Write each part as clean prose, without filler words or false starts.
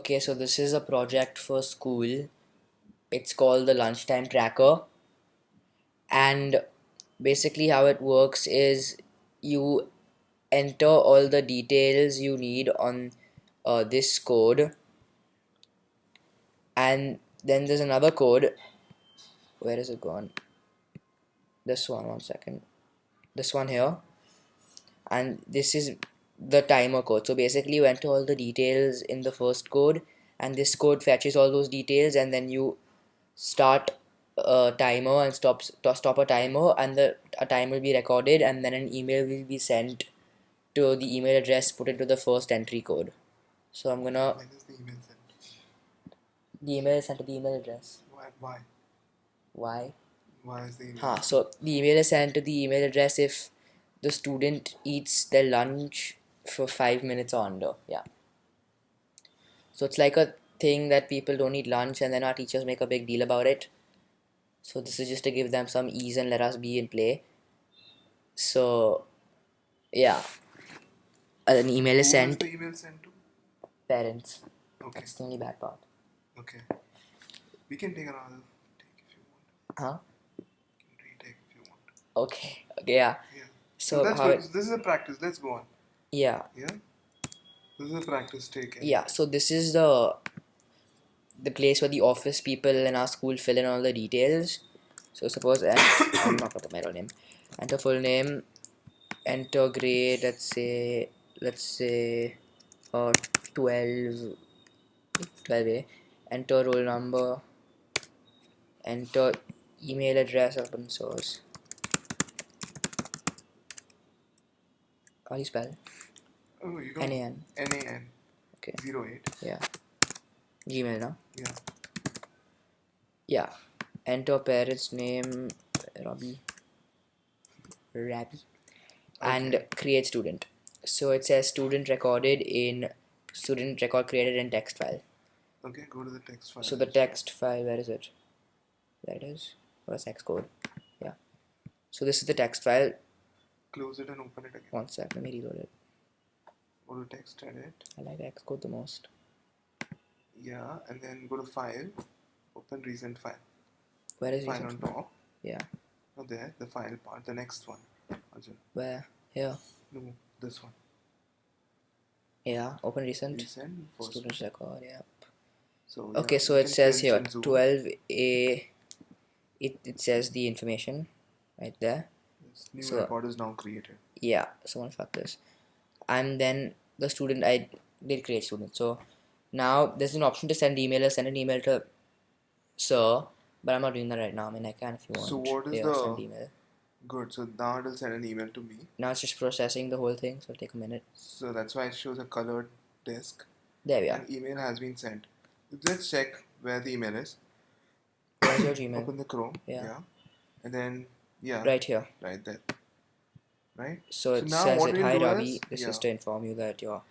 Okay, so this is a project for school. It's called the lunchtime tracker. And basically, how it works is you enter all the details you need on this code, and then there's another code. Where is it gone? This one second. This one here, and this is the timer code. So basically, you enter all the details in the first code, and this code fetches all those details, and then you start a timer and stop a timer, and a time will be recorded, and then an email will be sent to the email address put into the first entry code. So I'm gonna. When is the email sent? The email is sent to the email address. Why? Why? Why is the email? So the email is sent to the email address if the student eats their lunch for 5 minutes or under. Yeah. So it's like a thing that people don't eat lunch, and then our teachers make a big deal about it. So this is just to give them some ease and let us be in play. So yeah, an email is Who sent. is the email sent to? Parents. Okay. That's the only bad part. Okay. We can take another take if you want. Huh? We can retake if you want. Okay. Yeah. Yeah. So that's how good. This is a practice. Let's go on. Yeah. Yeah. This is a practice take. Yeah. So this is the place where the office people in our school fill in all the details. So suppose I'm not going to my real name. Enter full name. Enter grade. Let's say 12. 12A. Enter roll number. Enter email address, open source. How do you spell? Oh, you don't. NAN. NAN. Okay. 08. Yeah. Gmail, no? Yeah. Yeah. Enter parent's name, Rabbi. And create student. So it says student record created in text file. Okay, go to the text file. So the text file, where is it? There it is. What's Xcode? Yeah. So this is the text file. Close it and open it again. One sec, let me reload it. Go to text edit. I like Xcode the most. Yeah, and then go to file. Open recent file. Where is file recent on top? Yeah. Not there, the file part, the next one. Arjun. Where? Here. No, this one. Yeah, open recent. Recent first Student record, yeah. So okay, so it says here 12A. It says the information right there. This new record is now created. Yeah, someone shot this. And then the student, I did create student. So now there's an option to send email or send an email to sir, but I'm not doing that right now. I mean, I can if you want. So what is yeah, send email. Good, so now it'll send an email to me. Now it's just processing the whole thing, so it'll take a minute. So that's why it shows a colored disk. There we are. An email has been sent. Let's check where the email is. Where's your Gmail? Open the Chrome. Yeah. And then, yeah. Right here. Right there. Right? So it says it, hi Ravi, this is to inform you that your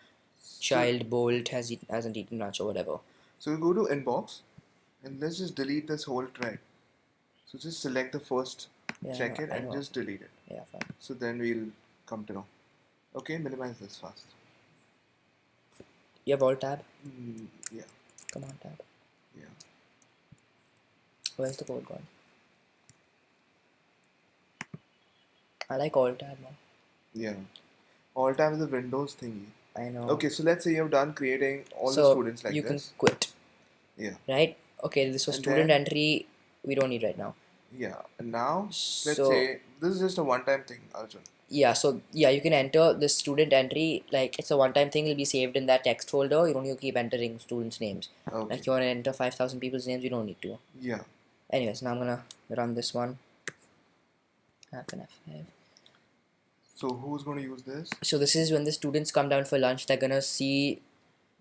child BOULT hasn't eaten lunch or whatever. So we go to inbox and let's just delete this whole thread. So just select the first, check it and just delete it. Yeah, fine. So then we'll come to know. Okay, minimize this fast. You have Alt tab? Yeah. Command tab. Yeah. Where's the code gone? I like Alt tab now. Yeah. Alt tab is a Windows thingy. I know. Okay, so let's say you've done creating all the students like you this. You can quit. Yeah. Right? Okay, this was student entry we don't need right now. Yeah. And now, let's say, this is just a one-time thing, Arjun. Yeah, so yeah, you can enter this student entry, like it's a one-time thing, it'll be saved in that text folder. You don't need to keep entering students' names. Okay. Like you want to enter 5,000 people's names, you don't need to. Yeah. Anyways, now I'm gonna run this one. F5. So who's going to use this? So this is when the students come down for lunch, they're gonna see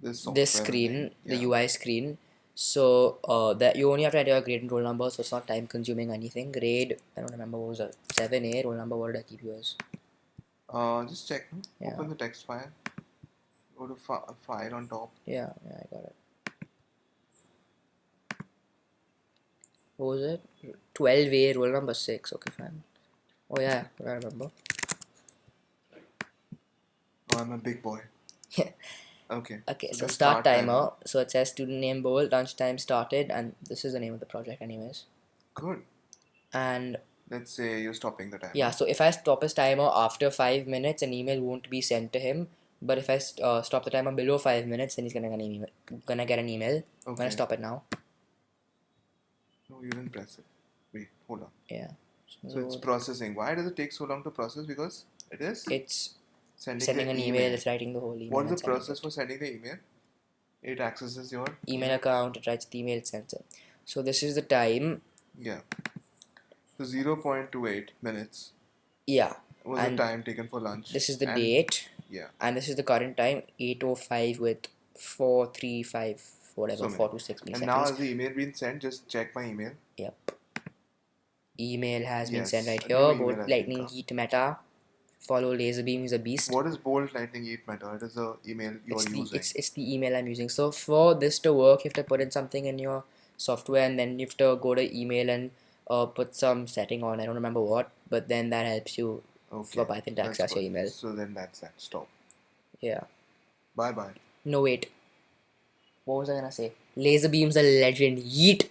this screen, the UI screen. So that you only have to enter your grade and roll number, so it's not time consuming anything. Grade, I don't remember what was it, 7A, roll number, what did I keep you as? Just check. Yeah. Open the text file. Go to file on top. Yeah, I got it. What was it? 12A, roll number 6. Okay, fine. Oh yeah, I remember. Oh, I'm a big boy. Okay. Okay, so do start timer. So it says student name BOULT, lunchtime started, and this is the name of the project anyways. Good. And Let's say you're stopping the timer. yeah, so if I stop his timer after 5 minutes, an email won't be sent to him. But if I stop the timer below 5 minutes, then he's gonna get an email. Okay. I'm gonna stop it now. No, you didn't press it. Wait, hold on. Yeah. So it's processing. Why does it take so long to process? Because it's sending an email. It's writing the whole email. What is the process for sending the email? It accesses your email account. It writes the email, it sends it. So this is the time. Yeah. So 0.28 minutes. Yeah. Was the time taken for lunch. This is the date. Yeah. And this is the current time, 8:05 with 4:35 whatever, 4 to 6 milliseconds. And now has the email been sent? Just check my email. Yep. Email has been sent right here. BOULT Lightning Heat Meta. Follow Laserbeam, he's a beast. What is BOULT Lightning Heat Meta? It is the email you are using. It's the email I'm using. So for this to work, you have to put in something in your software, and then you have to go to email and put some setting on. I don't remember what, but then that helps you for Python to access your email. So then that's that. Stop. Yeah. Bye bye. No, wait. What was I gonna say? Laserbeam's a legend. Yeet.